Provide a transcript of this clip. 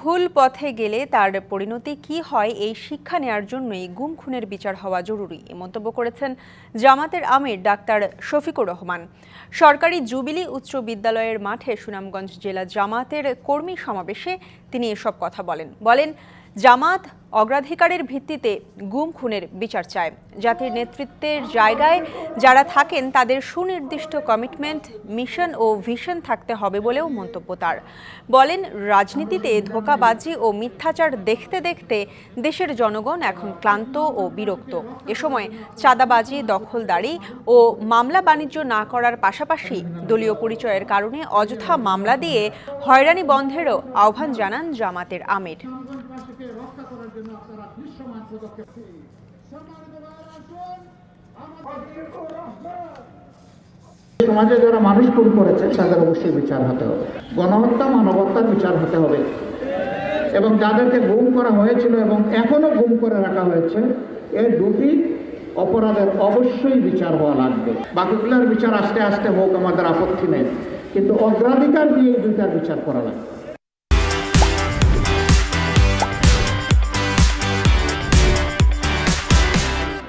ভুল পথে গেলে তার পরিণতি কি হয় এই শিক্ষা নেয়ার জন্যই গুম খুনের বিচার হওয়া জরুরি এ মন্তব্য করেছেন জামাতের আমির ডাক্তার শফিকুর রহমান। সরকারি জুবিলি উচ্চ বিদ্যালয়ের মাঠে সুনামগঞ্জ জেলা জামাতের কর্মী সমাবেশে তিনি এসব কথা বলেন জামাত অগ্রাধিকারের ভিত্তিতে গুম খুনের বিচার চায়। জাতির নেতৃত্বের জায়গায় যারা থাকেন তাদের সুনির্দিষ্ট কমিটমেন্ট, মিশন ও ভিশন থাকতে হবে বলেও মন্তব্য তার। বলেন, রাজনীতিতে ধোঁকাবাজি ও মিথ্যাচার দেখতে দেখতে দেশের জনগণ এখন ক্লান্ত ও বিরক্ত। এ সময় চাঁদাবাজি, দখলদারি ও মামলা বাণিজ্য না করার পাশাপাশি দলীয় পরিচয়ের কারণে অযথা মামলা দিয়ে হয়রানি বন্ধেরও আহ্বান জানান জামাতের আমির। সমাজে যারা মানুষ খুন করেছে তাদের অবশ্যই বিচার হতে হবে। গণহত্যা, মানবতার বিচার হতে হবে এবং যাদেরকে গুম করা হয়েছিল এবং এখনো গুম করে রাখা হয়েছে, এই দুটি অপরাধের অবশ্যই বিচার হওয়া লাগবে। বাকিগুলোর বিচার আস্তে আস্তে হোক, আমাদের আপত্তি নেই, কিন্তু অগ্রাধিকার দিয়ে এই দুইটার বিচার করা লাগবে।